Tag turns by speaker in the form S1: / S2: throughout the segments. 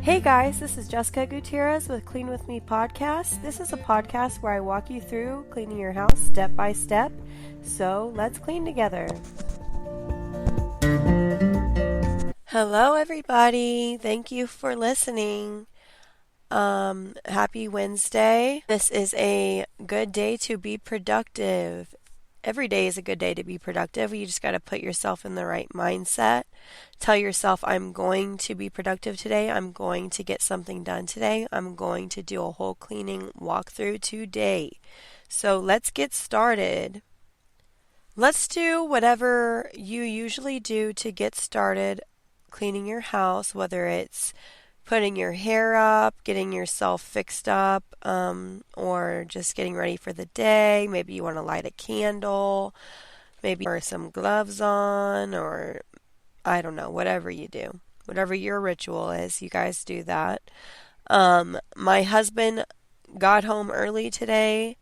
S1: Hey guys, this is Jessica Gutierrez with Clean With Me podcast. This is a podcast where I walk you through cleaning your house step by step. So let's clean together. Hello everybody. Thank you for listening. Happy Wednesday. This is a good day to be productive. Every day is a good day to be productive. You just got to put yourself in the right mindset. Tell yourself, I'm going to be productive today. I'm going to get something done today. I'm going to do a whole cleaning walkthrough today. So let's get started. Let's do whatever you usually do to get started cleaning your house, whether it's putting your hair up, getting yourself fixed up, or just getting ready for the day. Maybe you want to light a candle, maybe wear some gloves on, or I don't know, whatever you do. Whatever your ritual is, you guys do that. My husband got home early today,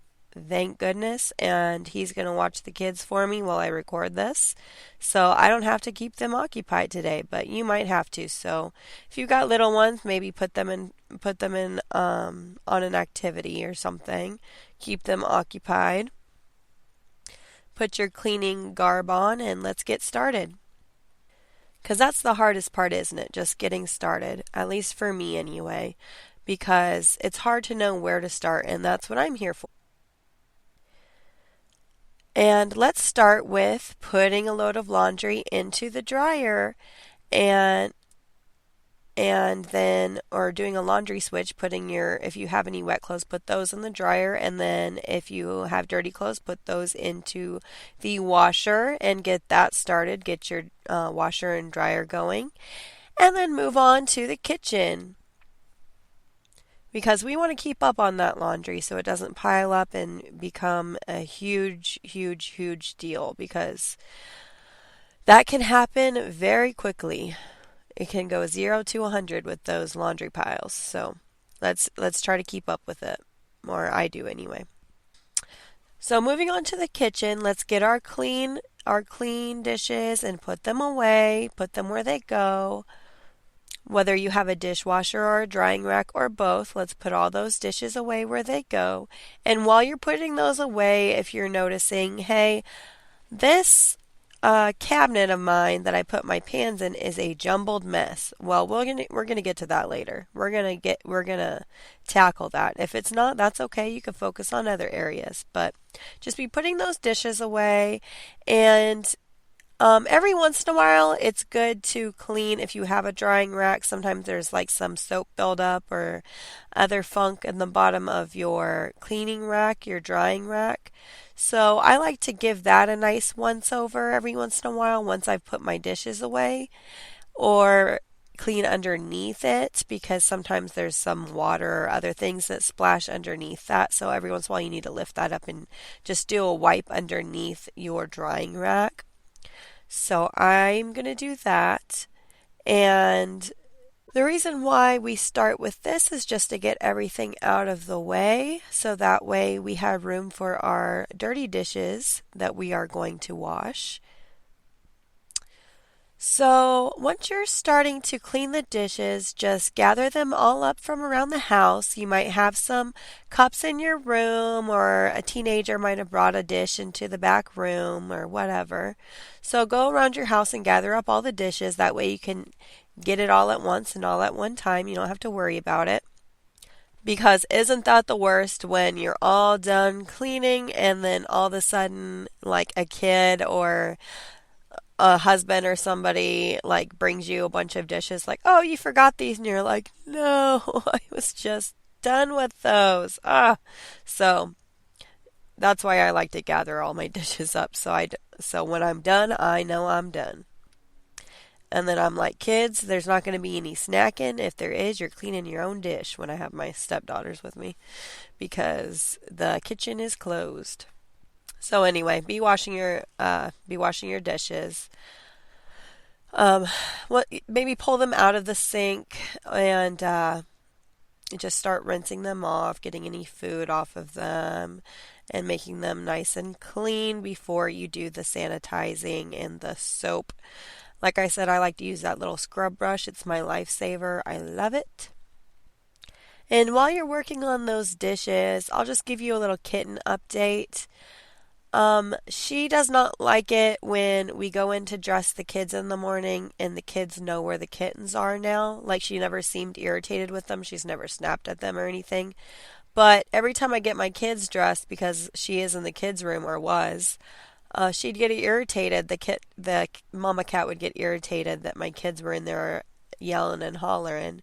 S1: thank goodness, and he's going to watch the kids for me while I record this. So I don't have to keep them occupied today, but you might have to. So if you've got little ones, maybe put them in on an activity or something. Keep them occupied. Put your cleaning garb on and let's get started. Because that's the hardest part, isn't it? Just getting started, at least for me anyway, because it's hard to know where to start, and that's what I'm here for. And let's start with putting a load of laundry into the dryer and then, or doing a laundry switch, if you have any wet clothes, put those in the dryer, and then if you have dirty clothes, put those into the washer and get that started. Get your washer and dryer going, and then move on to the kitchen, because we want to keep up on that laundry so it doesn't pile up and become a huge deal, because that can happen very quickly. It can go 0 to 100 with those laundry piles. So let's try to keep up with it, or I do anyway. So moving on to the kitchen, let's get our clean dishes and put them away, put them where they go. Whether you have a dishwasher or a drying rack or both, let's put all those dishes away where they go. And while you're putting those away, if you're noticing, hey, this cabinet of mine that I put my pans in is a jumbled mess. Well, we're gonna get to that later. We're gonna tackle that. If it's not, that's okay. You can focus on other areas, but just be putting those dishes away. And every once in a while, it's good to clean if you have a drying rack. Sometimes there's like some soap buildup or other funk in the bottom of your cleaning rack, your drying rack. So I like to give that a nice once over every once in a while once I've put my dishes away, or clean underneath it, because sometimes there's some water or other things that splash underneath that. So every once in a while you need to lift that up and just do a wipe underneath your drying rack. So I'm going to do that. And the reason why we start with this is just to get everything out of the way, so that way we have room for our dirty dishes that we are going to wash. So once you're starting to clean the dishes, just gather them all up from around the house. You might have some cups in your room, or a teenager might have brought a dish into the back room or whatever. So go around your house and gather up all the dishes. That way you can get it all at once and all at one time. You don't have to worry about it. Because isn't that the worst, when you're all done cleaning and then all of a sudden, like a kid or a husband or somebody like brings you a bunch of dishes, like, oh, you forgot these, and you're like, no, I was just done with those. So that's why I like to gather all my dishes up, so when I'm done, I know I'm done. And then I'm like, kids, there's not going to be any snacking. If there is, you're cleaning your own dish, when I have my stepdaughters with me, because the kitchen is closed. So anyway, be washing your dishes. Maybe pull them out of the sink and just start rinsing them off, getting any food off of them, and making them nice and clean before you do the sanitizing and the soap. Like I said, I like to use that little scrub brush. It's my lifesaver. I love it. And while you're working on those dishes, I'll just give you a little kitten update. She does not like it when we go in to dress the kids in the morning and the kids know where the kittens are now. Like she never seemed irritated with them. She's never snapped at them or anything. But every time I get my kids dressed, because she is in the kids' room or was, she'd get irritated. The mama cat would get irritated that my kids were in there yelling and hollering.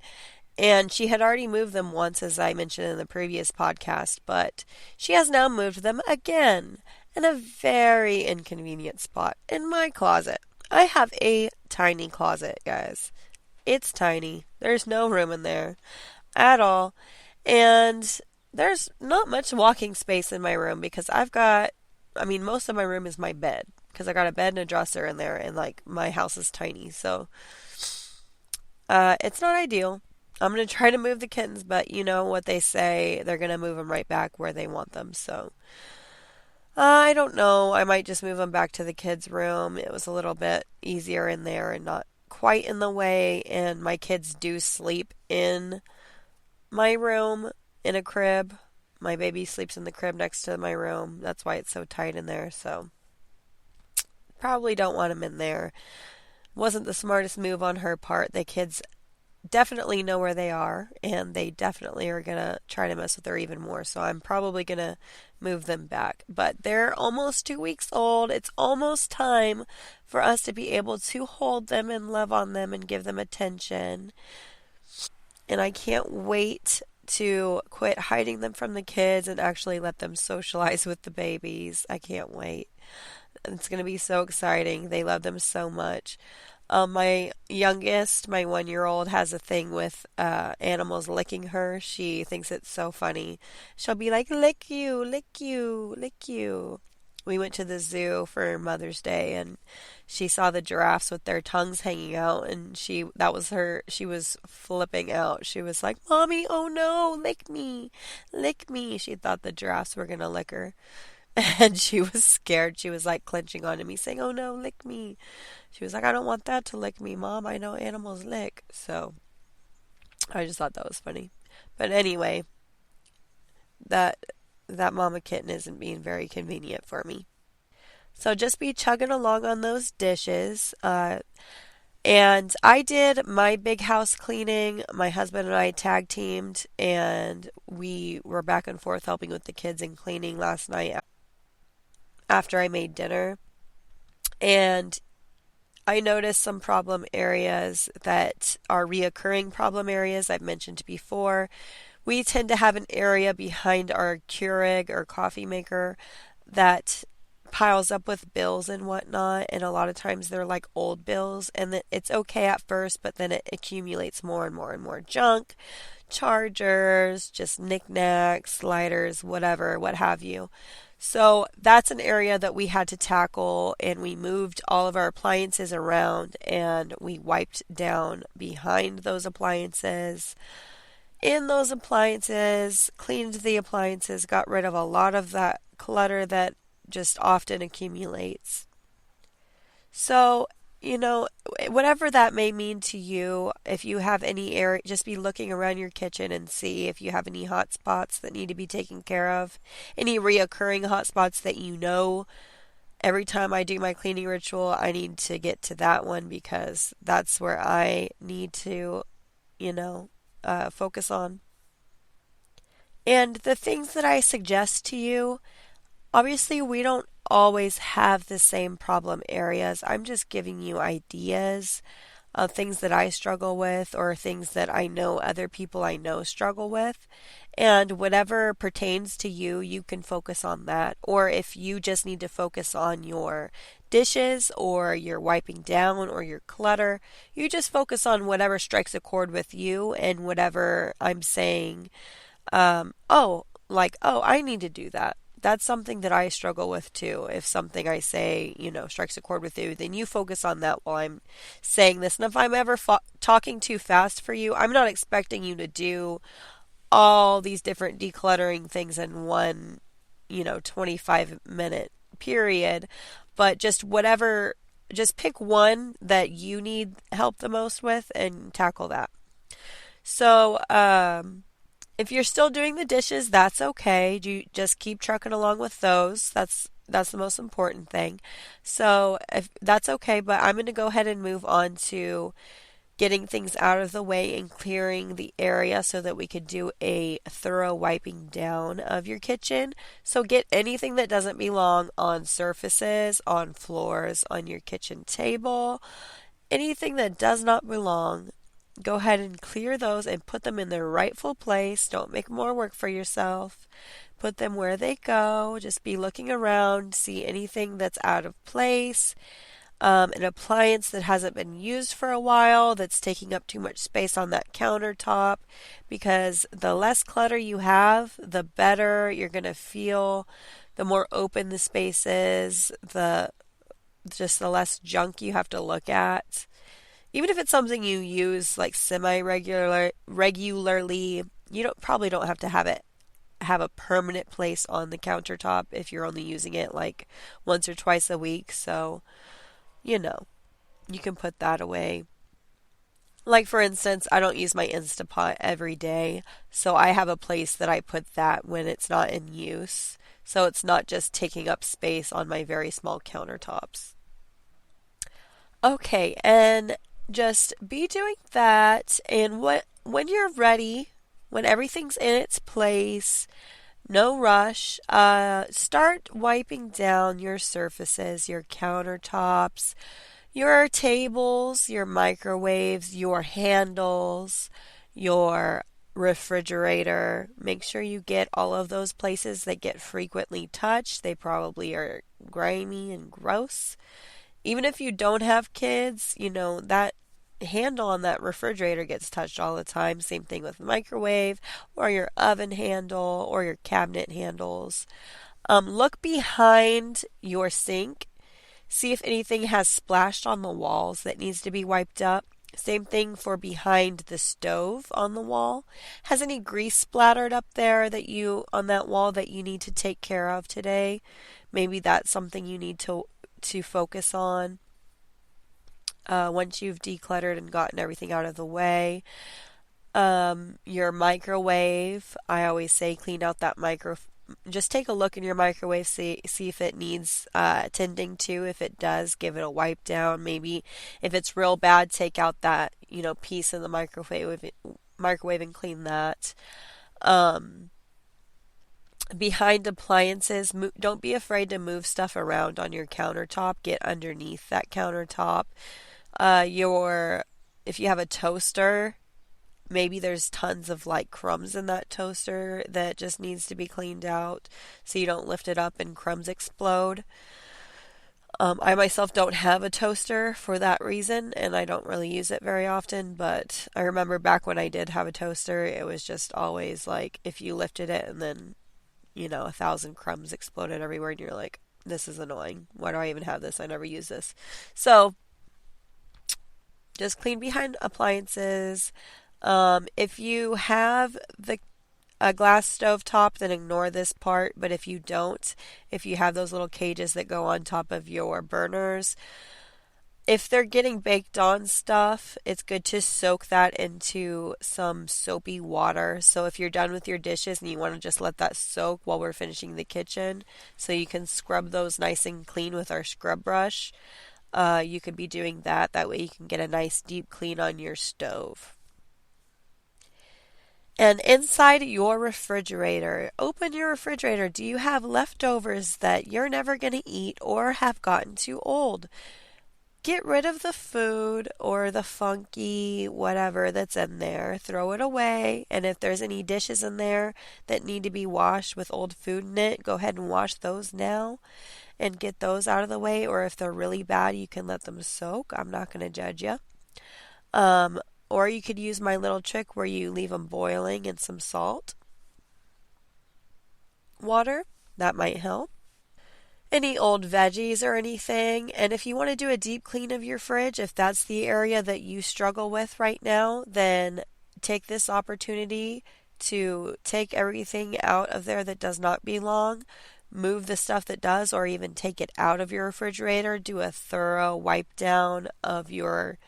S1: And she had already moved them once, as I mentioned in the previous podcast, but she has now moved them again in a very inconvenient spot in my closet. I have a tiny closet, guys. It's tiny. There's no room in there at all. And there's not much walking space in my room because most of my room is my bed because I got a bed and a dresser in there, and like my house is tiny. So it's not ideal. I'm going to try to move the kittens, but you know what they say, they're going to move them right back where they want them. So I don't know. I might just move them back to the kids' room. It was a little bit easier in there and not quite in the way. And my kids do sleep in my room in a crib. My baby sleeps in the crib next to my room. That's why it's so tight in there. So probably don't want him in there. Wasn't the smartest move on her part. The kids definitely know where they are, and they definitely are going to try to mess with her even more. So I'm probably going to move them back. But they're almost 2 weeks old. It's almost time for us to be able to hold them and love on them and give them attention. And I can't wait to quit hiding them from the kids and actually let them socialize with the babies. I can't wait. It's going to be so exciting. They love them so much. My youngest, my 1 year old, has a thing with animals licking her. She thinks it's so funny. She'll be like, lick you, lick you, lick you. We went to the zoo for Mother's Day and she saw the giraffes with their tongues hanging out, and she was flipping out. She was like, "Mommy, oh no, lick me. Lick me." She thought the giraffes were going to lick her. And she was scared. She was like clenching onto me, saying, "Oh no, lick me." She was like, "I don't want that to lick me, Mom. I know animals lick." So I just thought that was funny. But anyway, that that mama kitten isn't being very convenient for me. So just be chugging along on those dishes. And I did my big house cleaning. My husband and I tag teamed, and we were back and forth helping with the kids and cleaning last night after I made dinner. And I noticed some problem areas that are reoccurring problem areas I've mentioned before. We tend to have an area behind our Keurig or coffee maker that piles up with bills and whatnot, and a lot of times they're like old bills, and it's okay at first, but then it accumulates more and more and more junk, chargers, just knickknacks, lighters, whatever, what have you. So that's an area that we had to tackle, and we moved all of our appliances around and we wiped down behind those appliances, in those appliances, cleaned the appliances, got rid of a lot of that clutter that just often accumulates. So, whatever that may mean to you, if you have any area, just be looking around your kitchen and see if you have any hot spots that need to be taken care of, any reoccurring hot spots that every time I do my cleaning ritual, I need to get to that one because that's where I need to, focus on. And the things that I suggest to you, obviously, we don't always have the same problem areas. I'm just giving you ideas of things that I struggle with or things that I know other people I know struggle with. And whatever pertains to you, you can focus on that. Or if you just need to focus on your dishes or your wiping down or your clutter, you just focus on whatever strikes a chord with you and whatever I'm saying. I need to do that. That's something that I struggle with too. If something I say, strikes a chord with you, then you focus on that while I'm saying this. And if I'm ever talking too fast for you, I'm not expecting you to do all these different decluttering things in one, 25-minute period. But just pick one that you need help the most with and tackle that. So, If you're still doing the dishes, that's okay. You just keep trucking along with those. That's the most important thing. So if that's okay, but I'm going to go ahead and move on to getting things out of the way and clearing the area so that we could do a thorough wiping down of your kitchen. So get anything that doesn't belong on surfaces, on floors, on your kitchen table, anything that does not belong. Go ahead and clear those and put them in their rightful place. Don't make more work for yourself. Put them where they go. Just be looking around, see anything that's out of place, an appliance that hasn't been used for a while that's taking up too much space on that countertop, because the less clutter you have, the better you're going to feel, the more open the space is, the less junk you have to look at. Even if it's something you use like regularly, you don't have to have a permanent place on the countertop if you're only using it like once or twice a week. So, you know, you can put that away. Like for instance, I don't use my Instapot every day, so I have a place that I put that when it's not in use. So it's not just taking up space on my very small countertops. Okay, and just be doing that, and when you're ready, when everything's in its place, no rush, start wiping down your surfaces, your countertops, your tables, your microwaves, your handles, your refrigerator. Make sure you get all of those places that get frequently touched. They probably are grimy and gross. Even if you don't have kids, that handle on that refrigerator gets touched all the time. Same thing with the microwave or your oven handle or your cabinet handles. Look behind your sink. See if anything has splashed on the walls that needs to be wiped up. Same thing for behind the stove on the wall. Has any grease splattered up there on that wall that you need to take care of today? Maybe that's something you need to focus on once you've decluttered and gotten everything out of the way. Your microwave, I always say clean out that just take a look in your microwave, see if it needs tending to. If it does, give it a wipe down. Maybe if it's real bad, take out that piece in the microwave and clean that. Um, Behind appliances, don't be afraid to move stuff around on your countertop. Get underneath that countertop. Your If you have a toaster, maybe there's tons of like crumbs in that toaster that just needs to be cleaned out so you don't lift it up and crumbs explode. I myself don't have a toaster for that reason, and I don't really use it very often, but I remember back when I did have a toaster, it was just always like if you lifted it and then, 1,000 crumbs exploded everywhere, and you're like, this is annoying. Why do I even have this? I never use this. So, just clean behind appliances. If you have a glass stove top, then ignore this part. But if you don't, if you have those little cages that go on top of your burners, if they're getting baked on stuff, it's good to soak that into some soapy water. So if you're done with your dishes and you want to just let that soak while we're finishing the kitchen, so you can scrub those nice and clean with our scrub brush, you could be doing that. That way you can get a nice deep clean on your stove. And inside your refrigerator, open your refrigerator. Do you have leftovers that you're never going to eat or have gotten too old? Get rid of the food or the funky whatever that's in there. Throw it away. And if there's any dishes in there that need to be washed with old food in it, go ahead and wash those now and get those out of the way. Or if they're really bad, you can let them soak. I'm not going to judge you. Or you could use my little trick where you leave them boiling in some salt water. That might help. Any old veggies or anything. And if you want to do a deep clean of your fridge, if that's the area that you struggle with right now, then take this opportunity to take everything out of there that does not belong, move the stuff that does, or even take it out of your refrigerator. Do a thorough wipe down of your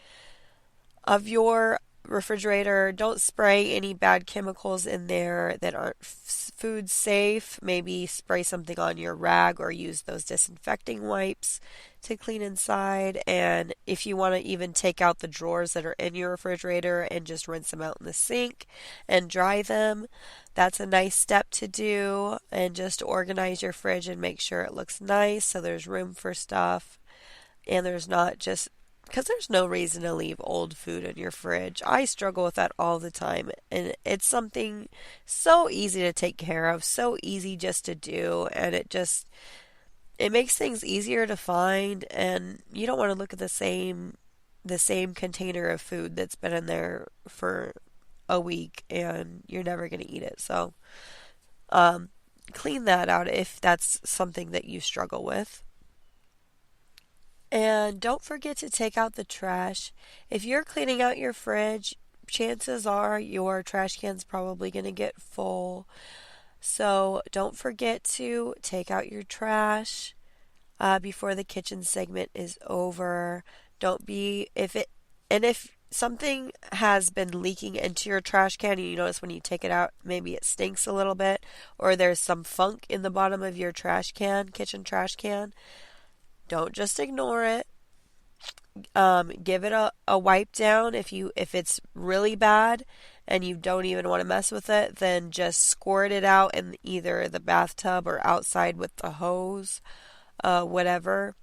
S1: refrigerator, don't spray any bad chemicals in there that aren't food safe. Maybe spray something on your rag or use those disinfecting wipes to clean inside. And if you want to even take out the drawers that are in your refrigerator and just rinse them out in the sink and dry them, that's a nice step to do. And just organize your fridge and make sure it looks nice so there's room for stuff and there's not just because there's no reason to leave old food in your fridge. I struggle with that all the time, and it's something so easy to take care of, so easy just to do, and it makes things easier to find, and you don't want to look at the same container of food that's been in there for a week and you're never going to eat it. So, clean that out if that's something that you struggle with. And don't forget to take out the trash. If you're cleaning out your fridge, chances are your trash can's probably going to get full. So don't forget to take out your trash before the kitchen segment is over. Don't be, if something has been leaking into your trash can and you notice when you take it out, maybe it stinks a little bit, or there's some funk in the bottom of your trash can, kitchen trash can, don't just ignore it. Give it a wipe down. If it's really bad and you don't even want to mess with it, then just squirt it out in either the bathtub or outside with the hose, whatever.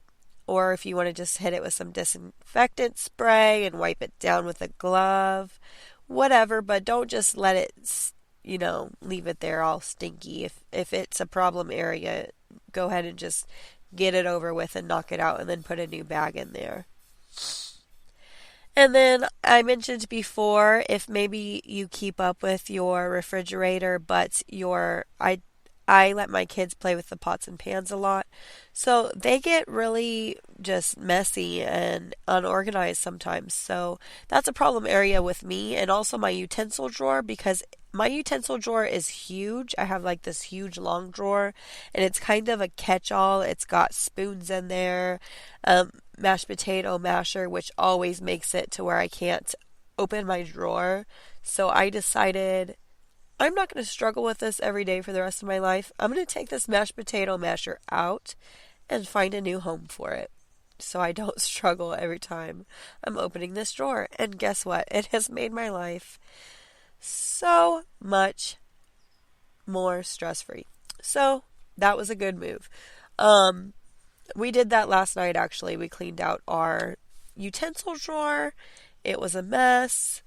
S1: Or if you want to just hit it with some disinfectant spray and wipe it down with a glove, whatever. But don't just let it, leave it there all stinky. If it's a problem area, go ahead and just get it over with and knock it out and then put a new bag in there. And then I mentioned before, if maybe you keep up with your refrigerator, but I let my kids play with the pots and pans a lot. So they get really just messy and unorganized sometimes. So that's a problem area with me, and also my utensil drawer, because my utensil drawer is huge. I have like this huge long drawer, and it's kind of a catch-all. It's got spoons in there, mashed potato masher, which always makes it to where I can't open my drawer. So I decided I'm not going to struggle with this every day for the rest of my life. I'm going to take this mashed potato masher out and find a new home for it, so I don't struggle every time I'm opening this drawer. And guess what? It has made my life so much more stress-free. So that was a good move. We did that last night, actually. We cleaned out our utensil drawer. It was a mess.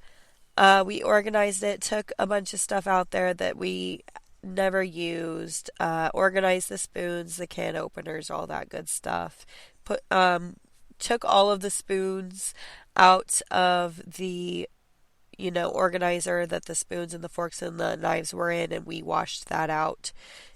S1: We organized it, took a bunch of stuff out there that we never used, organized the spoons, the can openers, all that good stuff. Took all of the spoons out of the organizer that the spoons and the forks and the knives were in, and we washed that out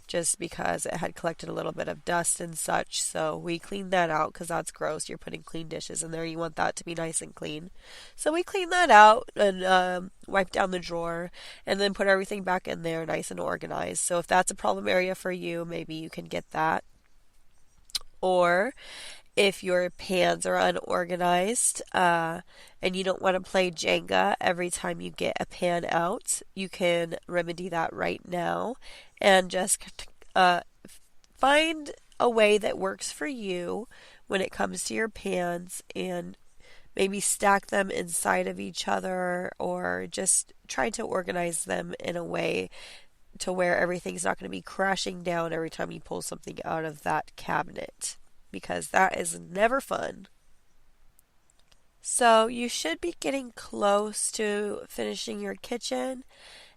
S1: just because it had collected a little bit of dust and such. So we cleaned that out because that's gross. You're putting clean dishes in there. You want that to be nice and clean. So we cleaned that out and wiped down the drawer and then put everything back in there nice and organized. So if that's a problem area for you, maybe you can get that. Or if your pans are unorganized and you don't want to play Jenga every time you get a pan out, you can remedy that right now and just find a way that works for you when it comes to your pans, and maybe stack them inside of each other, or just try to organize them in a way to where everything's not going to be crashing down every time you pull something out of that cabinet, because that is never fun. So you should be getting close to finishing your kitchen.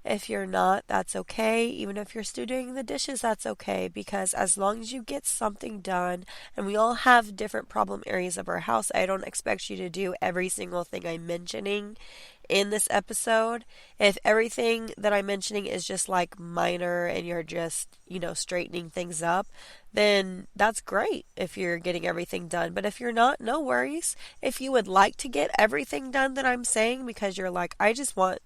S1: If you're not, that's okay. Even if you're still doing the dishes, that's okay, because as long as you get something done, and we all have different problem areas of our house, I don't expect you to do every single thing I'm mentioning in this episode. If everything that I'm mentioning is just like minor and you're just, straightening things up, then that's great if you're getting everything done. But if you're not, no worries. If you would like to get everything done that I'm saying, because you're like, I just want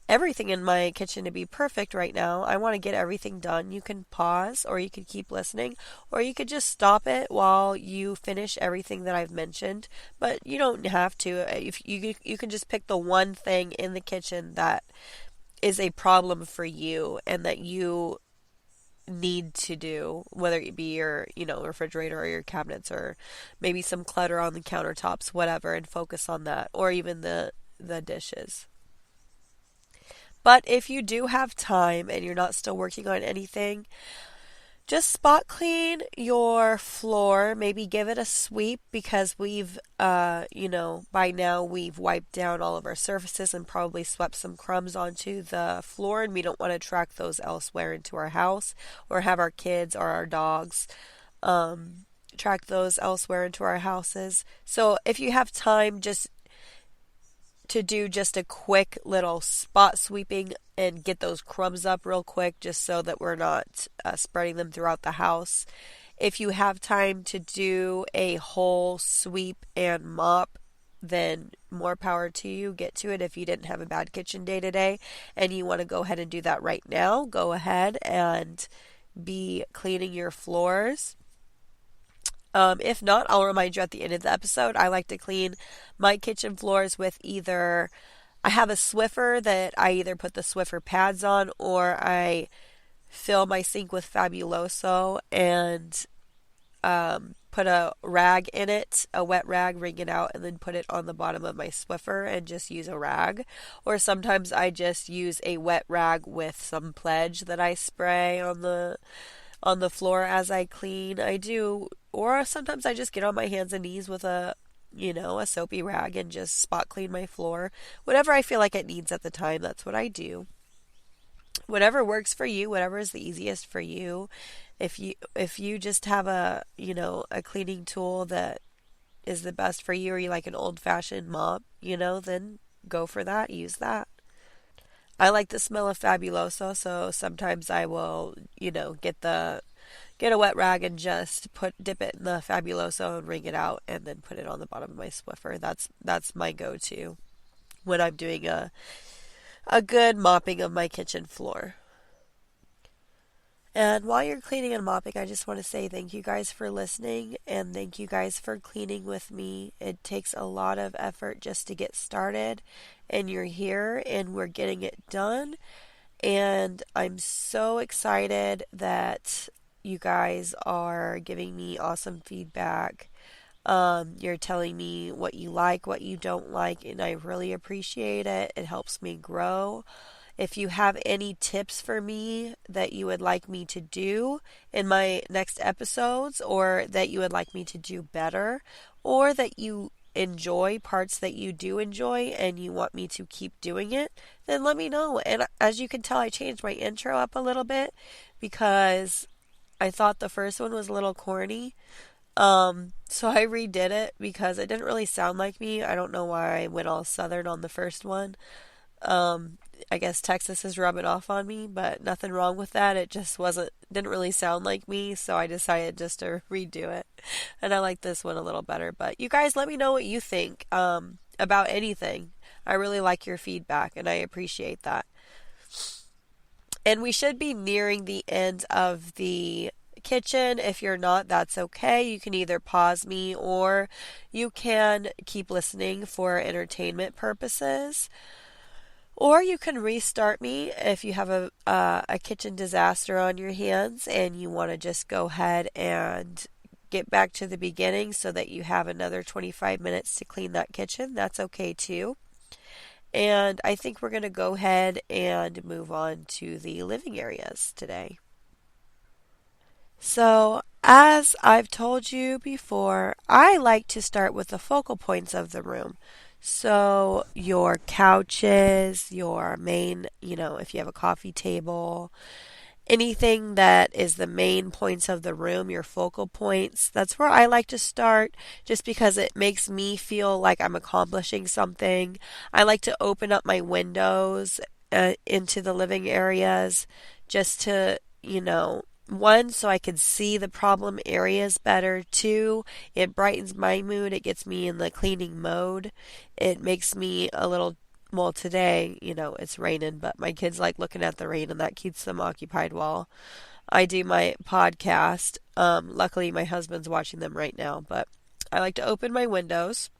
S1: everything in my kitchen to be perfect right now. I want to get everything done. You can pause or you could keep listening or you could just stop it while you finish everything that I've mentioned. But you don't have to. If you can just pick the one thing in the kitchen that is a problem for you and that you need to do, whether it be your, refrigerator or your cabinets or maybe some clutter on the countertops, whatever, and focus on that, or even the dishes. But if you do have time and you're not still working on anything, just spot clean your floor. Maybe give it a sweep because by now we've wiped down all of our surfaces and probably swept some crumbs onto the floor, and we don't want to track those elsewhere into our house or have our kids or our dogs track those elsewhere into our houses. So if you have time, just to do just a quick little spot sweeping and get those crumbs up real quick just so that we're not spreading them throughout the house. If you have time to do a whole sweep and mop, then more power to you. Get to it. If you didn't have a bad kitchen day today and you want to go ahead and do that right now, go ahead and be cleaning your floors. If not, I'll remind you at the end of the episode. I like to clean my kitchen floors with I have a Swiffer that I either put the Swiffer pads on or I fill my sink with Fabuloso and put a rag in it, a wet rag, wring it out, and then put it on the bottom of my Swiffer and just use a rag. Or sometimes I just use a wet rag with some Pledge that I spray on the floor as I clean. Or sometimes I just get on my hands and knees with a soapy rag and just spot clean my floor. Whatever I feel like it needs at the time, that's what I do. Whatever works for you, whatever is the easiest for you. If you just have a cleaning tool that is the best for you, or you like an old-fashioned mop, then go for that, use that. I like the smell of Fabuloso, so sometimes I will, get a wet rag and just dip it in the Fabuloso and wring it out and then put it on the bottom of my Swiffer. That's my go-to when I'm doing a good mopping of my kitchen floor. And while you're cleaning and mopping, I just want to say thank you guys for listening and thank you guys for cleaning with me. It takes a lot of effort just to get started, and you're here and we're getting it done. And I'm so excited that you guys are giving me awesome feedback. You're telling me what you like, what you don't like, and I really appreciate it. It helps me grow. If you have any tips for me that you would like me to do in my next episodes, or that you would like me to do better, or that you enjoy parts that you do enjoy and you want me to keep doing it, then let me know. And as you can tell, I changed my intro up a little bit because I thought the first one was a little corny. So I redid it because it didn't really sound like me. I don't know why I went all southern on the first one. I guess Texas is rubbing off on me, but nothing wrong with that. It just didn't really sound like me, so I decided just to redo it. And I like this one a little better. But you guys, let me know what you think about anything. I really like your feedback, and I appreciate that. And we should be nearing the end of the kitchen. If you're not, that's okay. You can either pause me or you can keep listening for entertainment purposes. Or you can restart me if you have a kitchen disaster on your hands and you want to just go ahead and get back to the beginning so that you have another 25 minutes to clean that kitchen. That's okay too. And I think we're going to go ahead and move on to the living areas today. So, as I've told you before, I like to start with the focal points of the room. So, your couches, your main, if you have a coffee table, anything that is the main points of the room, your focal points, that's where I like to start just because it makes me feel like I'm accomplishing something. I like to open up my windows into the living areas just to, one, so I can see the problem areas better. Two, it brightens my mood. It gets me in the cleaning mode. It makes me a little Well, today, it's raining, but my kids like looking at the rain and that keeps them occupied while I do my podcast. Luckily, my husband's watching them right now, but I like to open my windows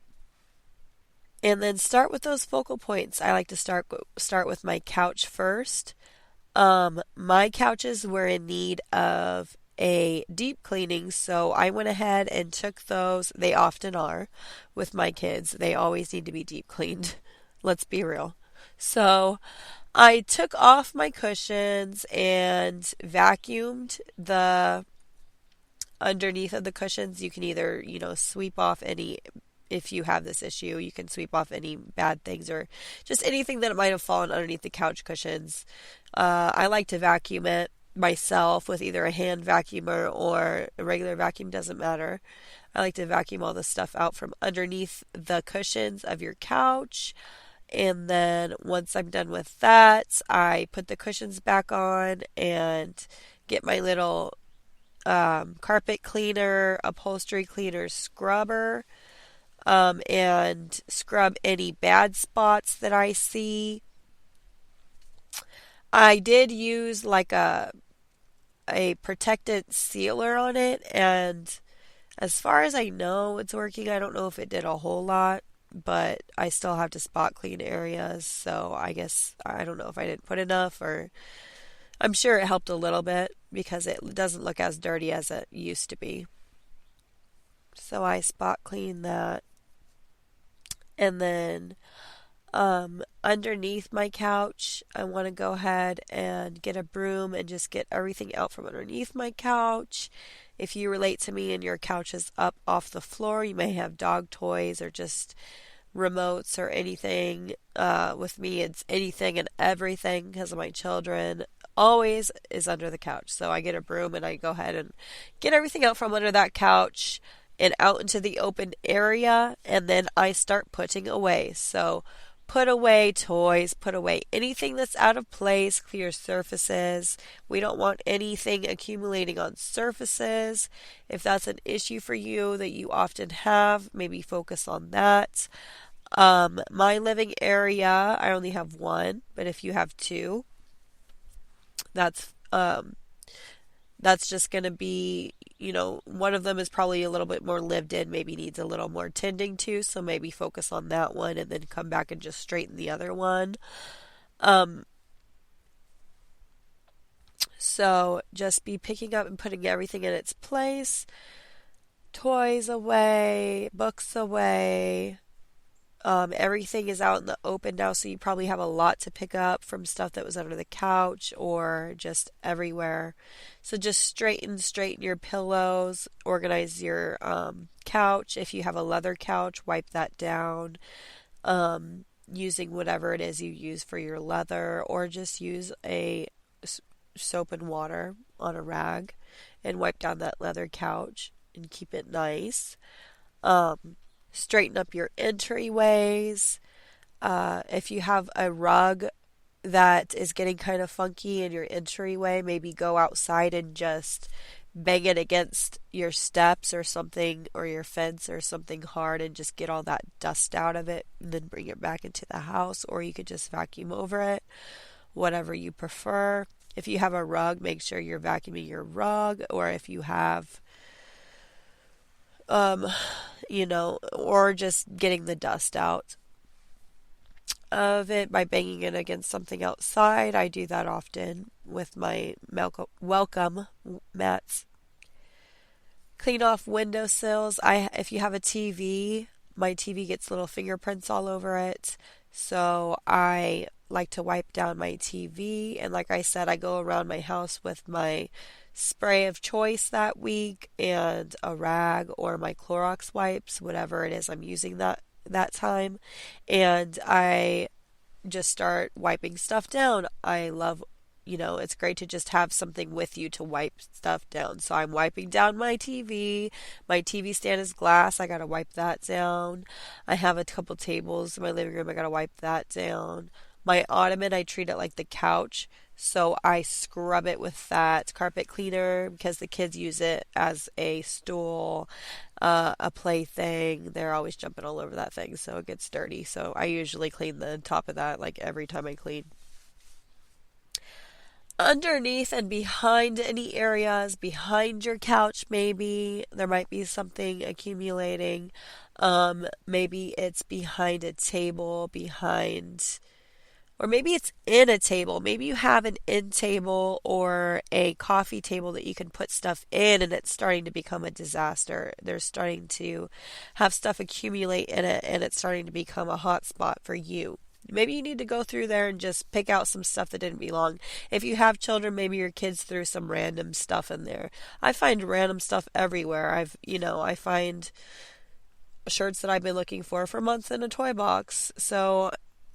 S1: and then start with those focal points. I like to start with my couch first. My couches were in need of a deep cleaning, so I went ahead and took those. They often are with my kids. They always need to be deep cleaned. Let's be real. So I took off my cushions and vacuumed the underneath of the cushions. You can either, sweep off any, if you have this issue, you can sweep off any bad things or just anything that might have fallen underneath the couch cushions. I like to vacuum it myself with either a hand vacuumer or a regular vacuum, doesn't matter. I like to vacuum all the stuff out from underneath the cushions of your couch. And then once I'm done with that, I put the cushions back on and get my little carpet cleaner, upholstery cleaner scrubber, and scrub any bad spots that I see. I did use like a protectant sealer on it, and as far as I know, it's working. I don't know if it did a whole lot, but I still have to spot clean areas, so I guess I don't know if I didn't put enough, or I'm sure it helped a little bit because it doesn't look as dirty as it used to be. So I spot clean that. And then underneath my couch, I want to go ahead and get a broom and just get everything out from underneath my couch. If you relate to me and your couch is up off the floor, you may have dog toys or just remotes or anything. With me, it's anything and everything because of my children. Always is under the couch. So I get a broom and I go ahead and get everything out from under that couch and out into the open area, and then I start putting away. So put away toys, put away anything that's out of place, clear surfaces. We don't want anything accumulating on surfaces. If that's an issue for you that you often have, maybe focus on that. My living area, I only have one, but if you have two, that's just going to be, one of them is probably a little bit more lived in, maybe needs a little more tending to, so maybe focus on that one and then come back and just straighten the other one. So just be picking up and putting everything in its place. Toys away, books away. Everything is out in the open now, so you probably have a lot to pick up from stuff that was under the couch or just everywhere. So just straighten your pillows, organize your couch. If you have a leather couch, wipe that down using whatever it is you use for your leather, or just use a soap and water on a rag and wipe down that leather couch and keep it nice. Straighten up your entryways. If you have a rug that is getting kind of funky in your entryway, maybe go outside and just bang it against your steps or something, or your fence or something hard, and just get all that dust out of it and then bring it back into the house, or you could just vacuum over it, whatever you prefer. If you have a rug, make sure you're vacuuming your rug, or if you have or just getting the dust out of it by banging it against something outside. I do that often with my welcome mats. Clean off windowsills. If you have a TV, my TV gets little fingerprints all over it, so I like to wipe down my TV. And like I said, I go around my house with my spray of choice that week and a rag or my Clorox wipes, whatever it is I'm using that time, and I just start wiping stuff down. I love, it's great to just have something with you to wipe stuff down. So I'm wiping down my TV. My TV stand is glass. I gotta wipe that down. I have a couple tables in my living room. I gotta wipe that down. My ottoman, I treat it like the couch. So I scrub it with that carpet cleaner because the kids use it as a stool. a plaything, they're always jumping all over that thing, so it gets dirty. So I usually clean the top of that like every time I clean. Underneath and behind any areas, behind your couch, maybe there might be something accumulating. Maybe it's behind a table, behind, or maybe it's in a table. Maybe you have an end table or a coffee table that you can put stuff in and it's starting to become a disaster. They're starting to have stuff accumulate in it and it's starting to become a hot spot for you. Maybe you need to go through there and just pick out some stuff that didn't belong. If you have children, maybe your kids threw some random stuff in there. I find random stuff everywhere. I find shirts that I've been looking for months in a toy box. So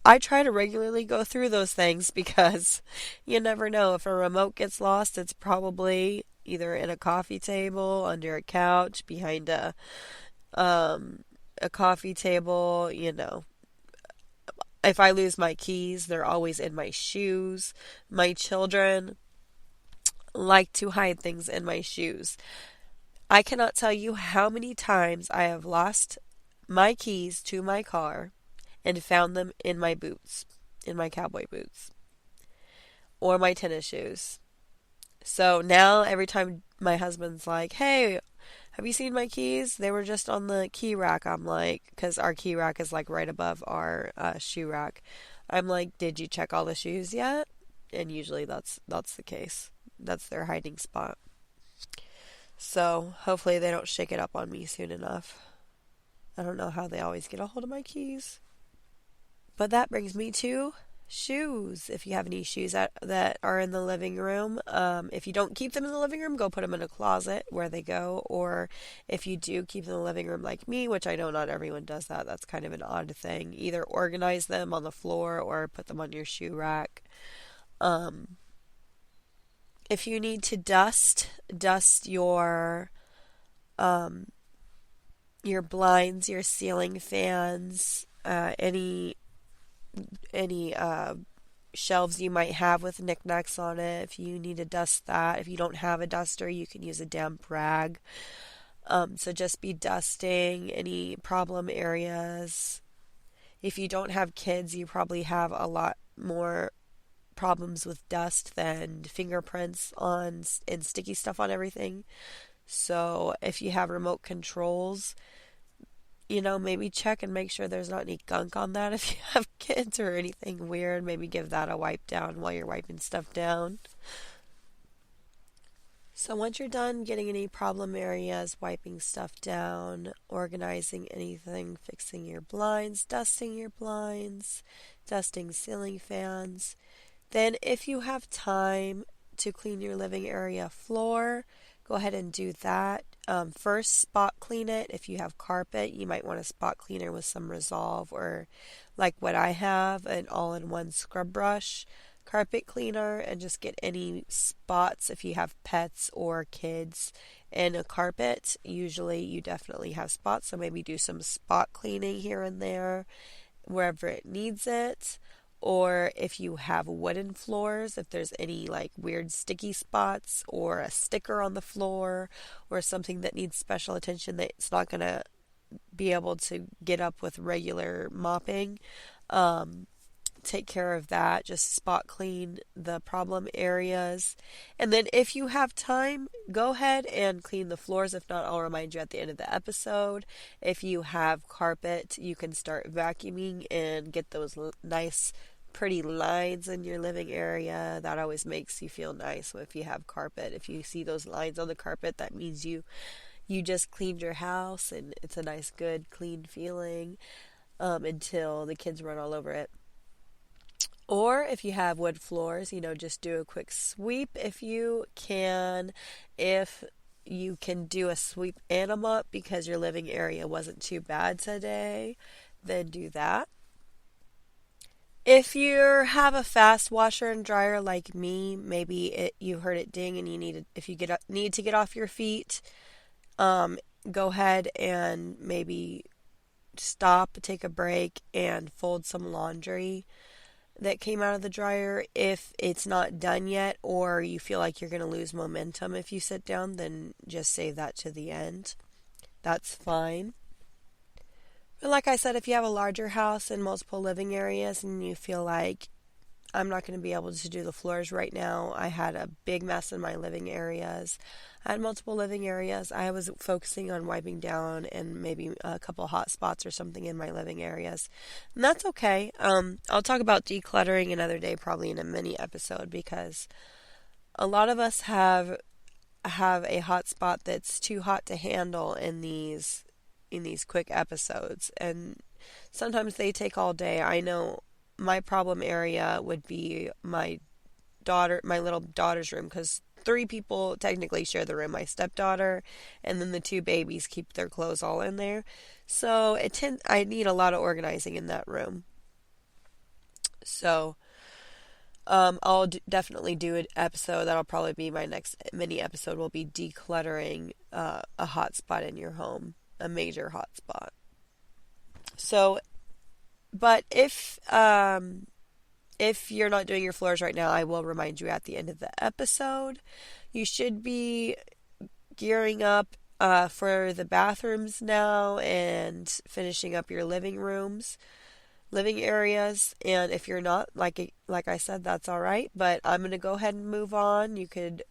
S1: I try to regularly go through those things because you never know. If a remote gets lost, it's probably either in a coffee table, under a couch, behind a coffee table, If I lose my keys, they're always in my shoes. My children like to hide things in my shoes. I cannot tell you how many times I have lost my keys to my car and found them in my boots, in my cowboy boots, or my tennis shoes. So now every time my husband's like, "Hey, have you seen my keys? They were just on the key rack." I'm like, because our key rack is like right above our shoe rack. I'm like, "Did you check all the shoes yet?" And usually that's the case. That's their hiding spot. So hopefully they don't shake it up on me soon enough. I don't know how they always get a hold of my keys. But that brings me to shoes. If you have any shoes that are in the living room, if you don't keep them in the living room, go put them in a closet where they go. Or if you do keep them in the living room like me, which I know not everyone does that, that's kind of an odd thing. Either organize them on the floor or put them on your shoe rack. If you need to dust your blinds, your ceiling fans, any shelves you might have with knickknacks on it. If you need to dust that, if you don't have a duster, you can use a damp rag. So just be dusting any problem areas. If you don't have kids, you probably have a lot more problems with dust than fingerprints on and sticky stuff on everything. So if you have remote controls, maybe check and make sure there's not any gunk on that if you have kids or anything weird. Maybe give that a wipe down while you're wiping stuff down. So once you're done getting any problem areas, wiping stuff down, organizing anything, fixing your blinds, dusting ceiling fans, then if you have time to clean your living area floor, go ahead and do that. First, spot clean it. If you have carpet, you might want a spot cleaner with some Resolve or like what I have, an all-in-one scrub brush carpet cleaner, and just get any spots if you have pets or kids in a carpet. Usually you definitely have spots, so maybe do some spot cleaning here and there wherever it needs it. Or if you have wooden floors, if there's any like weird sticky spots or a sticker on the floor or something that needs special attention that it's not going to be able to get up with regular mopping, take care of that. Just spot clean the problem areas. And then if you have time, go ahead and clean the floors. If not, I'll remind you at the end of the episode. If you have carpet, you can start vacuuming and get those nice pretty lines in your living area. That always makes you feel nice. If you have carpet, if you see those lines on the carpet, that means you just cleaned your house and it's a nice good clean feeling until the kids run all over it. Or if you have wood floors, just do a quick sweep if you can. If you can do a sweep and a mop because your living area wasn't too bad today, then do that. If you have a fast washer and dryer like me, maybe you heard it ding and if you need to get off your feet, go ahead and maybe stop, take a break, and fold some laundry that came out of the dryer. If it's not done yet or you feel like you're going to lose momentum if you sit down, then just save that to the end. That's fine. But like I said, if you have a larger house and multiple living areas and you feel like I'm not going to be able to do the floors right now. I had a big mess in my living areas. I had multiple living areas. I was focusing on wiping down and maybe a couple hot spots or something in my living areas. And that's okay. I'll talk about decluttering another day, probably in a mini episode, because a lot of us have a hot spot that's too hot to handle in these quick episodes, and sometimes they take all day. I know my problem area would be my little daughter's room, because three people technically share the room. My stepdaughter, and then the two babies keep their clothes all in there. So I need a lot of organizing in that room. So I'll definitely do an episode. That'll probably be my next mini episode. Will be decluttering a hot spot in your home, a major hot spot. So, but if you're not doing your floors right now, I will remind you at the end of the episode. You should be gearing up for the bathrooms now and finishing up your living areas. And if you're not, like I said, that's all right. But I'm going to go ahead and move on. You could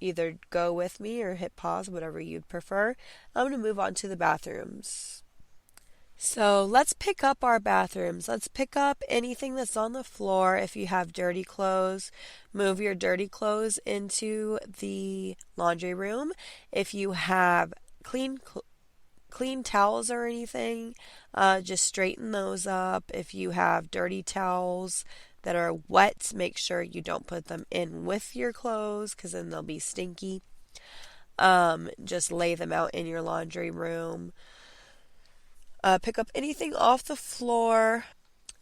S1: either go with me or hit pause, whatever you'd prefer. I'm going to move on to the bathrooms. So let's pick up our bathrooms. Let's pick up anything that's on the floor. If you have dirty clothes, move your dirty clothes into the laundry room. If you have clean towels or anything, just straighten those up. If you have dirty towels that are wet, make sure you don't put them in with your clothes, because then they'll be stinky. Just lay them out in your laundry room. Pick up anything off the floor,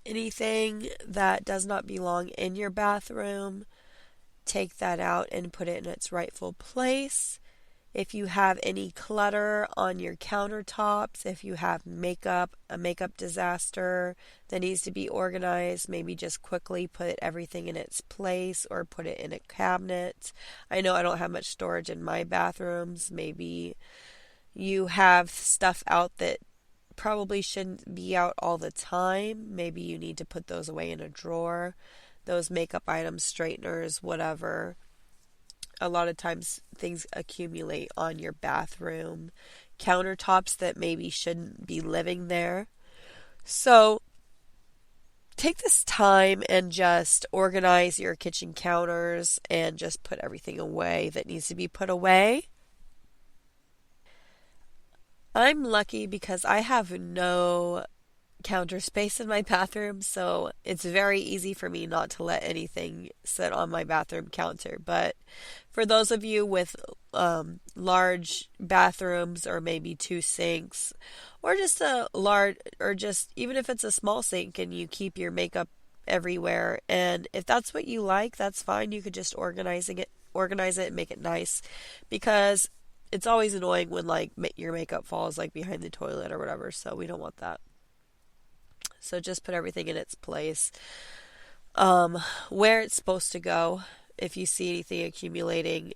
S1: anything that does not belong in your bathroom. Take that out and put it in its rightful place. If you have any clutter on your countertops, if you have a makeup disaster that needs to be organized, maybe just quickly put everything in its place or put it in a cabinet. I know I don't have much storage in my bathrooms. Maybe you have stuff out that probably shouldn't be out all the time. Maybe you need to put those away in a drawer. Those makeup items, straighteners, whatever. A lot of times things accumulate on your bathroom countertops that maybe shouldn't be living there. So take this time and just organize your kitchen counters and just put everything away that needs to be put away. I'm lucky because I have no counter space in my bathroom, so it's very easy for me not to let anything sit on my bathroom counter. But for those of you with large bathrooms, or maybe two sinks, or just even if it's a small sink and you keep your makeup everywhere, and if that's what you like, that's fine. You could just organize it and make it nice, because it's always annoying when your makeup falls behind the toilet or whatever, so we don't want that. So just put everything in its place, where it's supposed to go. If you see anything accumulating,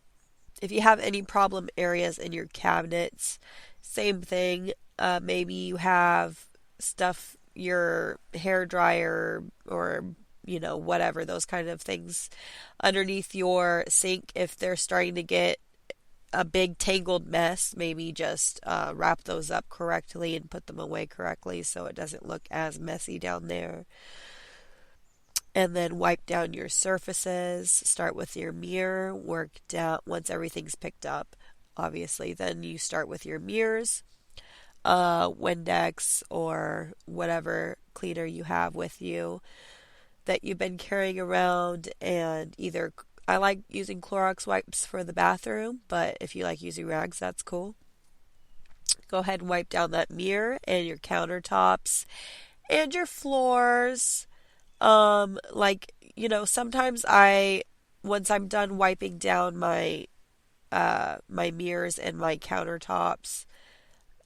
S1: if you have any problem areas in your cabinets, same thing. Maybe you have stuff, your hair dryer or whatever, those kind of things underneath your sink. If they're starting to get a big tangled mess, maybe just wrap those up correctly and put them away correctly so it doesn't look as messy down there. And then wipe down your surfaces. Start with your mirror. Work down once everything's picked up. Obviously, then you start with your mirrors, Windex or whatever cleaner you have with you that you've been carrying around, and I like using Clorox wipes for the bathroom, but if you like using rags, that's cool. Go ahead and wipe down that mirror and your countertops and your floors. Sometimes once I'm done wiping down my mirrors and my countertops,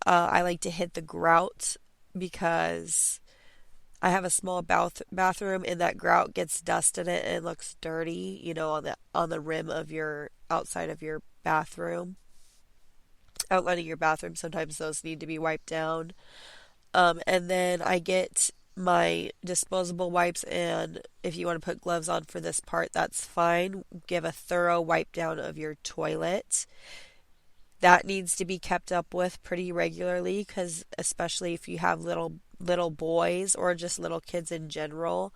S1: I like to hit the grout, because I have a small bathroom, and that grout gets dust in it and it looks dirty, on the rim of your outside of your bathroom. outlining your bathroom, sometimes those need to be wiped down. And then I get my disposable wipes, and if you want to put gloves on for this part, that's fine. Give a thorough wipe down of your toilet. That needs to be kept up with pretty regularly because especially if you have little boys or just little kids in general,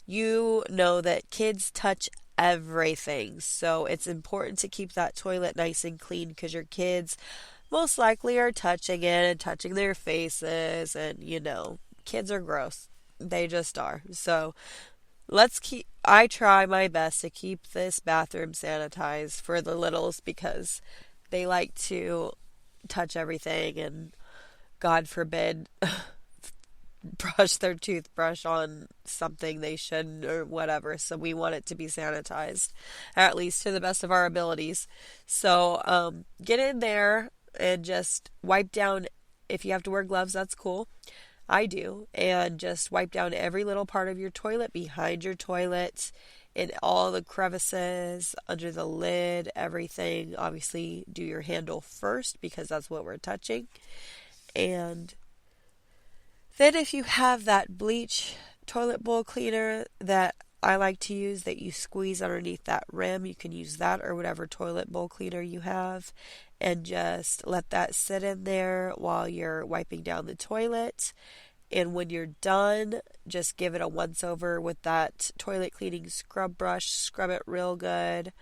S1: you know that kids touch everything. So it's important to keep that toilet nice and clean because your kids most likely are touching it and touching their faces, and kids are gross. They just are. So I try my best to keep this bathroom sanitized for the littles because they like to touch everything and God forbid brush their toothbrush on something they shouldn't or whatever. So we want it to be sanitized, at least to the best of our abilities. So get in there and just wipe down. If you have to wear gloves, that's cool. I do. And just wipe down every little part of your toilet, behind your toilet, in all the crevices, under the lid, everything. Obviously, do your handle first because that's what we're touching. And then if you have that bleach toilet bowl cleaner that I like to use that you squeeze underneath that rim, you can use that or whatever toilet bowl cleaner you have and just let that sit in there while you're wiping down the toilet. And when you're done, just give it a once over with that toilet cleaning scrub brush. Scrub it real good.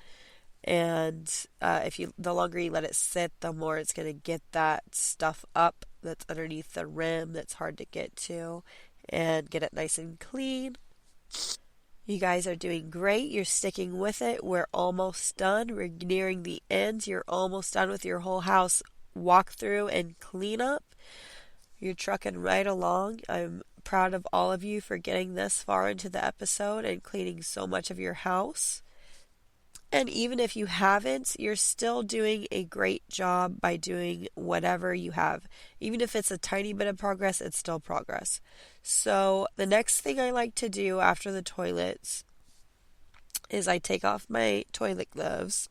S1: And the longer you let it sit, the more it's going to get that stuff up that's underneath the rim that's hard to get to and get it nice and clean. You guys are doing great. You're sticking with it. We're almost done. We're nearing the end. You're almost done with your whole house walk through and clean up. You're trucking right along. I'm proud of all of you for getting this far into the episode and cleaning so much of your house. And even if you haven't, you're still doing a great job by doing whatever you have. Even if it's a tiny bit of progress, it's still progress. So the next thing I like to do after the toilets is I take off my toilet gloves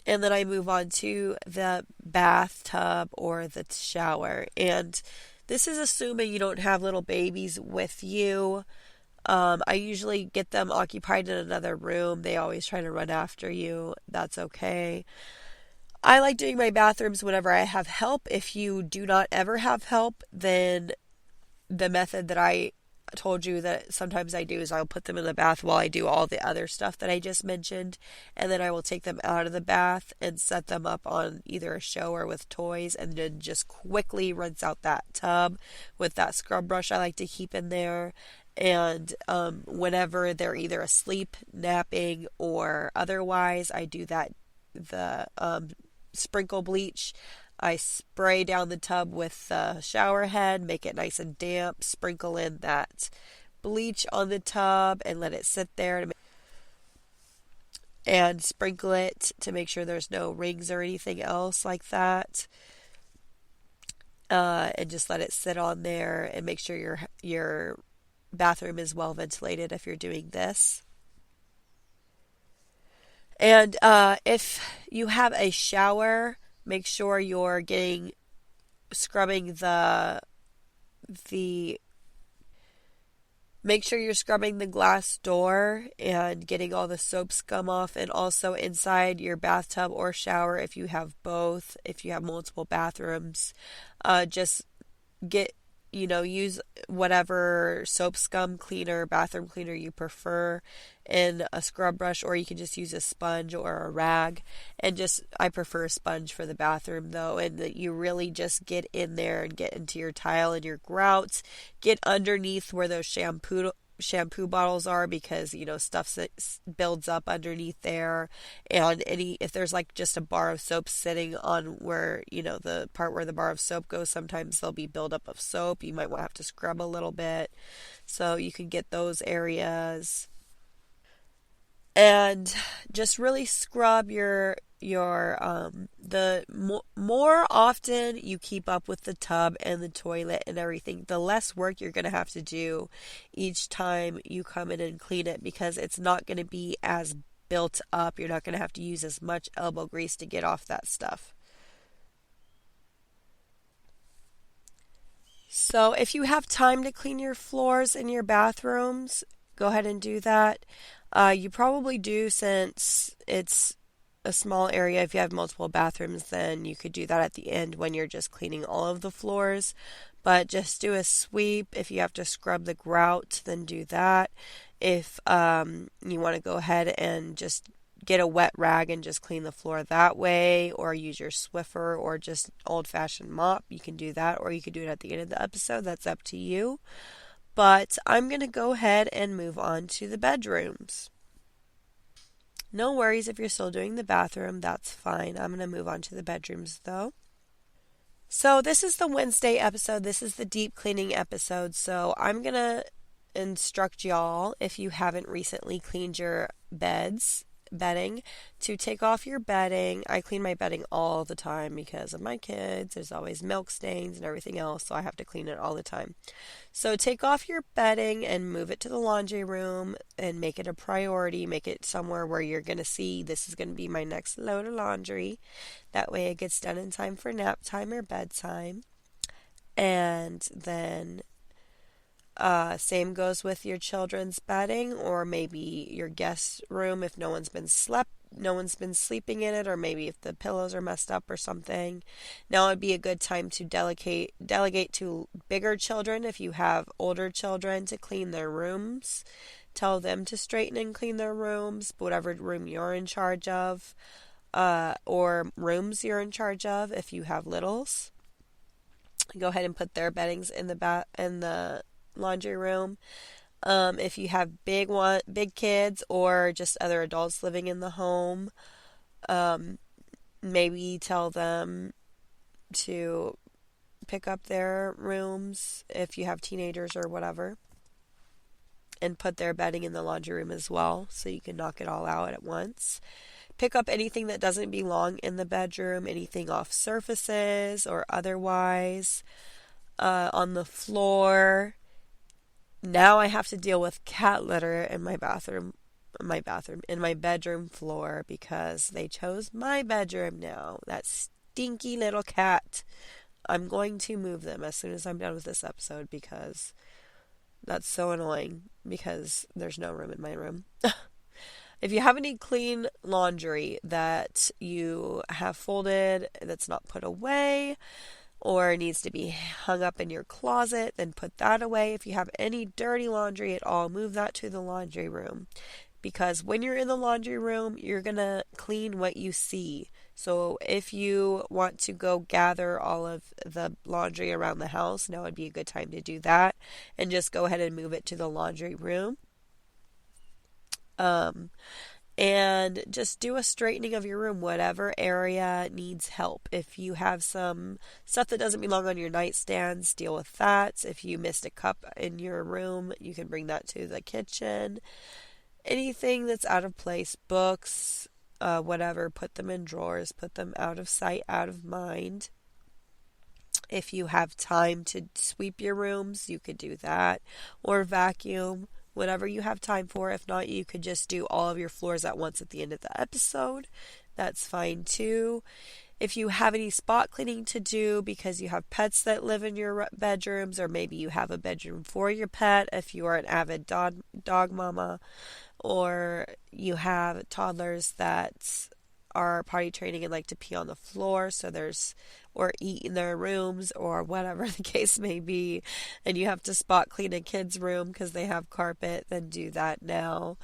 S1: and then I move on to the bathtub or the shower. And this is assuming you don't have little babies with you. I usually get them occupied in another room. They always try to run after you. That's okay. I like doing my bathrooms whenever I have help. If you do not ever have help, then the method that I told you that sometimes I do is I'll put them in the bath while I do all the other stuff that I just mentioned, and then I will take them out of the bath and set them up on either a shower with toys and then just quickly rinse out that tub with that scrub brush I like to keep in there. And whenever they're either asleep, napping, or otherwise, I do the sprinkle bleach. I spray down the tub with the shower head, make it nice and damp, sprinkle in that bleach on the tub and let it sit there and sprinkle it to make sure there's no rings or anything else like that. And just let it sit on there and make sure your bathroom is well ventilated if you're doing this. And if you have a shower, make sure you're scrubbing make sure you're scrubbing the glass door and getting all the soap scum off, and also inside your bathtub or shower if you have both, if you have multiple bathrooms. Just use whatever soap scum cleaner, bathroom cleaner you prefer in a scrub brush, or you can just use a sponge or a rag. And I prefer a sponge for the bathroom though, and that you really just get in there and get into your tile and your grouts, get underneath where those shampoo bottles are, because stuff builds up underneath there, and if there's like just a bar of soap sitting on where the part where the bar of soap goes, sometimes there'll be buildup of soap. You might want to have to scrub a little bit, so you can get those areas. And just really scrub the more often you keep up with the tub and the toilet and everything, the less work you're going to have to do each time you come in and clean it, because it's not going to be as built up. You're not going to have to use as much elbow grease to get off that stuff. So if you have time to clean your floors in your bathrooms, go ahead and do that. You probably do since it's a small area. If you have multiple bathrooms, then you could do that at the end when you're just cleaning all of the floors. But just do a sweep. If you have to scrub the grout, then do that. If you want to go ahead and just get a wet rag and just clean the floor that way, or use your Swiffer or just old fashioned mop, you can do that, or you could do it at the end of the episode. That's up to you. But I'm going to go ahead and move on to the bedrooms. No worries if you're still doing the bathroom, that's fine. I'm going to move on to the bedrooms though. So, this is the Wednesday episode. This is the deep cleaning episode. So, I'm going to instruct y'all, if you haven't recently cleaned your bedding, to take off your bedding. I clean my bedding all the time because of my kids. There's always milk stains and everything else, so I have to clean it all the time. So take off your bedding and move it to the laundry room and make it a priority. Make it somewhere where you're going to see this is going to be my next load of laundry. That way it gets done in time for nap time or bedtime. And then same goes with your children's bedding, or maybe your guest room if no one's been sleeping in it, or maybe if the pillows are messed up or something. Now would be a good time to delegate to bigger children. If you have older children, to clean their rooms, tell them to straighten and clean their rooms, whatever room you're in charge of, or rooms you're in charge of. If you have littles, go ahead and put their beddings in the laundry room. If you have big kids or just other adults living in the home, maybe tell them to pick up their rooms if you have teenagers or whatever, and put their bedding in the laundry room as well, so you can knock it all out at once. Pick up anything that doesn't belong in the bedroom, anything off surfaces or otherwise, on the floor. Now I have to deal with cat litter in my bedroom floor, because they chose my bedroom now. That stinky little cat. I'm going to move them as soon as I'm done with this episode, because that's so annoying, because there's no room in my room. If you have any clean laundry that you have folded that's not put away, or needs to be hung up in your closet, then put that away. If you have any dirty laundry at all, move that to the laundry room. Because when you're in the laundry room, you're going to clean what you see. So if you want to go gather all of the laundry around the house, now would be a good time to do that. And just go ahead and move it to the laundry room. And just do a straightening of your room, whatever area needs help. If you have some stuff that doesn't belong on your nightstands, deal with that. If you missed a cup in your room, you can bring that to the kitchen. Anything that's out of place, books, whatever, put them in drawers, put them out of sight, out of mind. If you have time to sweep your rooms, you could do that, or vacuum. Whatever you have time for. If not, you could just do all of your floors at once at the end of the episode. That's fine too. If you have any spot cleaning to do because you have pets that live in your bedrooms, or maybe you have a bedroom for your pet if you are an avid dog mama, or you have toddlers that are potty training and like to pee on the floor, or eat in their rooms, or whatever the case may be, and you have to spot clean a kid's room because they have carpet, then do that now.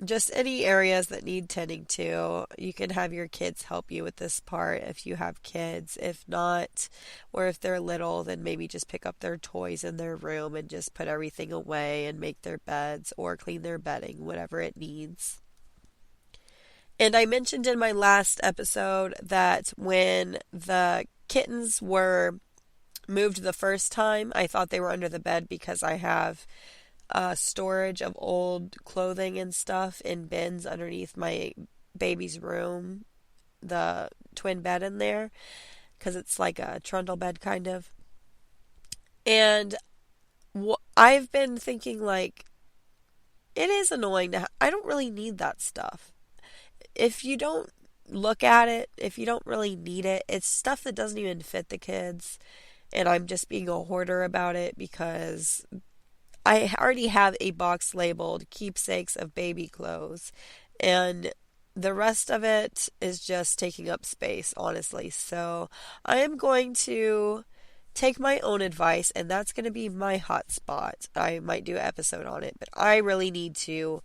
S1: Just any areas that need tending to. You can have your kids help you with this part if you have kids. If not, or if they're little, then maybe just pick up their toys in their room and just put everything away and make their beds or clean their bedding, whatever it needs. And I mentioned in my last episode that when the kittens were moved the first time, I thought they were under the bed because I have storage of old clothing and stuff in bins underneath my baby's room, the twin bed in there, because it's like a trundle bed kind of. And I've been thinking, like, it is annoying I don't really need that stuff. If you don't look at it, if you don't really need it, it's stuff that doesn't even fit the kids. and I'm just being a hoarder about it because I already have a box labeled keepsakes of baby clothes, and the rest of it is just taking up space, honestly. So I am going to take my own advice, and that's going to be my hot spot. I might do an episode on it, but I really need to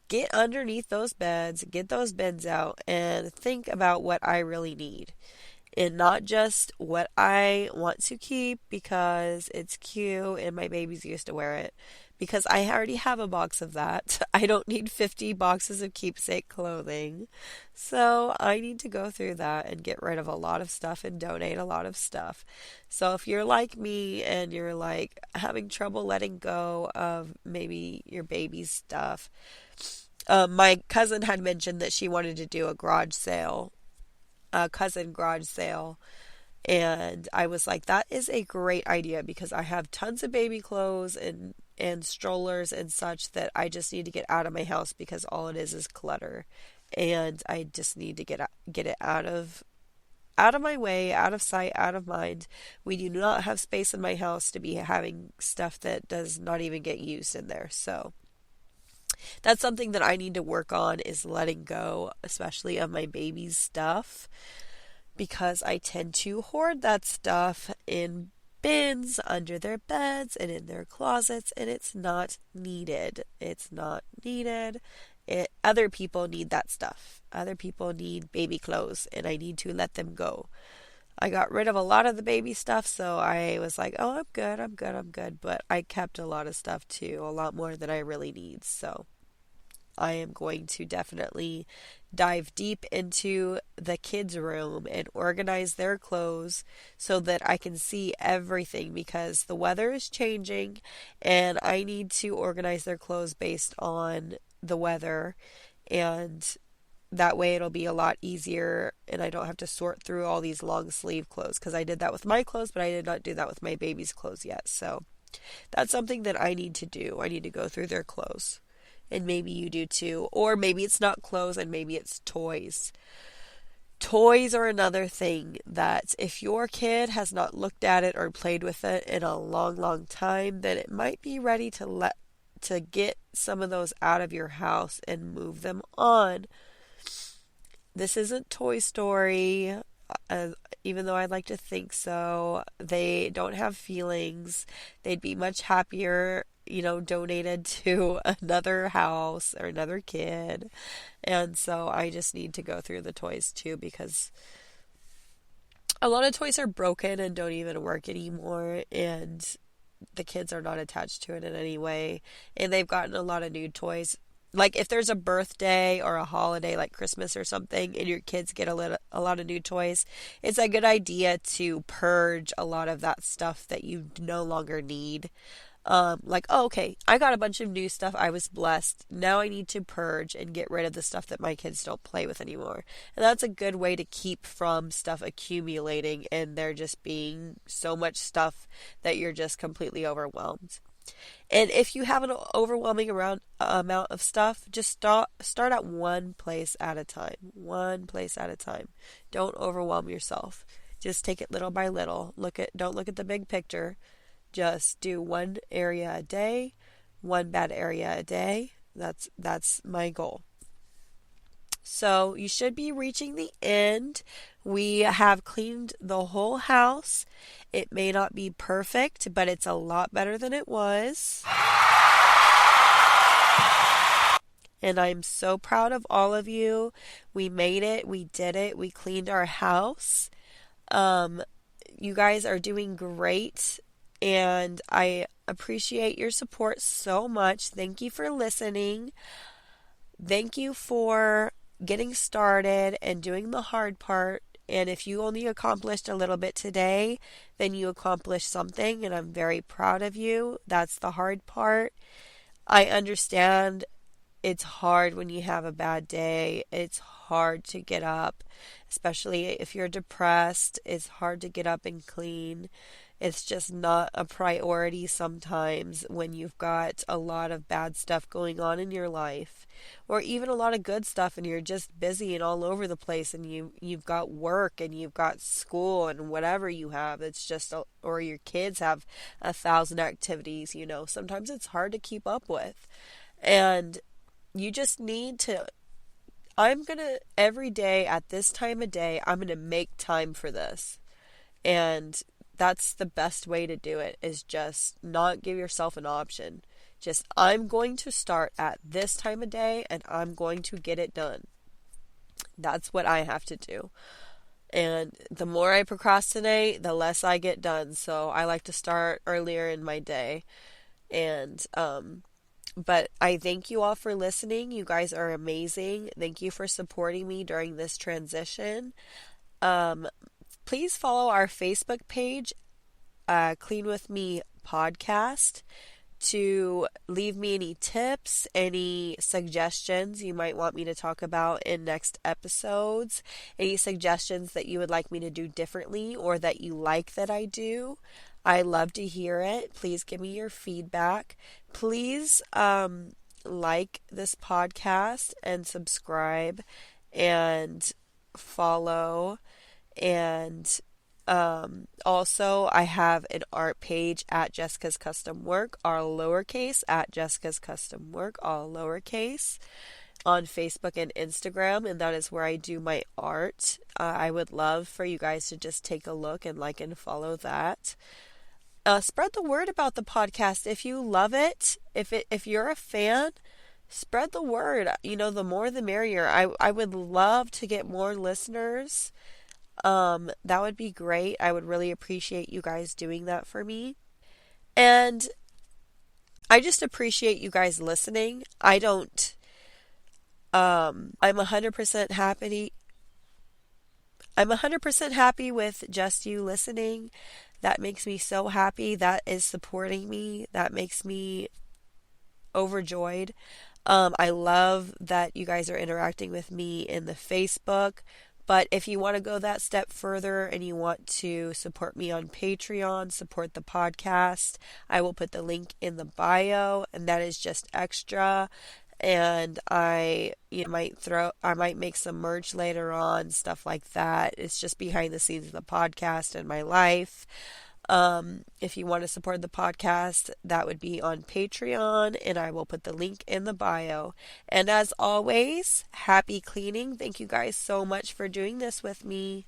S1: get underneath those beds, get those bins out, and think about what I really need and not just what I want to keep because it's cute and my babies used to wear it. Because I already have a box of that. I don't need 50 boxes of keepsake clothing. So I need to go through that and get rid of a lot of stuff and donate a lot of stuff. So if you're like me and you're like having trouble letting go of maybe your baby's stuff, my cousin had mentioned that she wanted to do a garage sale, a cousin garage sale. And I was like, that is a great idea because I have tons of baby clothes and strollers and such that I just need to get out of my house because all it is clutter. And I just need to get it out of my way, out of sight, out of mind. We do not have space in my house to be having stuff that does not even get used in there. So that's something that I need to work on is letting go, especially of my baby's stuff because I tend to hoard that stuff in bins under their beds and in their closets, and it's not needed. It's not needed. Other people need that stuff. Other people need baby clothes, and I need to let them go. I got rid of a lot of the baby stuff, so I was like, oh, I'm good, I'm good, I'm good. But I kept a lot of stuff too, a lot more than I really need. So I am going to definitely dive deep into the kids' room and organize their clothes so that I can see everything because the weather is changing and I need to organize their clothes based on the weather, and that way it'll be a lot easier and I don't have to sort through all these long sleeve clothes because I did that with my clothes, but I did not do that with my baby's clothes yet. So that's something that I need to do. I need to go through their clothes. And maybe you do too. Or maybe it's not clothes and maybe it's toys. Toys are another thing that if your kid has not looked at it or played with it in a long, long time, then it might be ready to get some of those out of your house and move them on. This isn't Toy Story, even though I'd like to think so. They don't have feelings. They'd be much happier, donated to another house or another kid. And so I just need to go through the toys too because a lot of toys are broken and don't even work anymore. And the kids are not attached to it in any way. And they've gotten a lot of new toys. Like if there's a birthday or a holiday like Christmas or something and your kids get a lot of new toys, it's a good idea to purge a lot of that stuff that you no longer need. Like, oh, okay, I got a bunch of new stuff. I was blessed. Now I need to purge and get rid of the stuff that my kids don't play with anymore. And that's a good way to keep from stuff accumulating and there just being so much stuff that you're just completely overwhelmed. And if you have an overwhelming amount of stuff, just start at one place at a time. One place at a time. Don't overwhelm yourself. Just take it little by little. Don't look at the big picture. Just do one area a day, one bad area a day. That's my goal. So you should be reaching the end. We have cleaned the whole house. It may not be perfect, but it's a lot better than it was. And I'm so proud of all of you. We made it. We did it. We cleaned our house. You guys are doing great. And I appreciate your support so much. Thank you for listening. Thank you for getting started and doing the hard part. And if you only accomplished a little bit today, then you accomplished something, and I'm very proud of you. That's the hard part. I understand it's hard when you have a bad day. It's hard to get up, especially if you're depressed. It's hard to get up and clean. It's just not a priority sometimes when you've got a lot of bad stuff going on in your life, or even a lot of good stuff and you're just busy and all over the place, and you've got work and you've got school and whatever you have. It's just or your kids have 1,000 activities, Sometimes it's hard to keep up with. And you just need to every day at this time of day, I'm gonna make time for this. And that's the best way to do it, is just not give yourself an option. Just, I'm going to start at this time of day and I'm going to get it done. That's what I have to do. And the more I procrastinate, the less I get done. So I like to start earlier in my day. And, but I thank you all for listening. You guys are amazing. Thank you for supporting me during this transition. Please follow our Facebook page, Clean With Me Podcast, to leave me any tips, any suggestions you might want me to talk about in next episodes, any suggestions that you would like me to do differently or that you like that I do. I love to hear it. Please give me your feedback. Please like this podcast and subscribe and follow. And also, I have an art page at Jessica's Custom Work, all lowercase, at Jessica's Custom Work, all lowercase, on Facebook and Instagram, and that is where I do my art. I would love for you guys to just take a look and like and follow that. Spread the word about the podcast if you love it. If you're a fan, spread the word. The more the merrier. I would love to get more listeners. That would be great. I would really appreciate you guys doing that for me. And I just appreciate you guys listening. I'm 100% happy. I'm 100% happy with just you listening. That makes me so happy. That is supporting me. That makes me overjoyed. I love that you guys are interacting with me in the Facebook. But if you want to go that step further and you want to support me on Patreon, support the podcast, I will put the link in the bio, and that is just extra. And I might make some merch later on, stuff like that. It's just behind the scenes of the podcast and my life. If you want to support the podcast, that would be on Patreon, and I will put the link in the bio. And as always, happy cleaning. Thank you guys so much for doing this with me.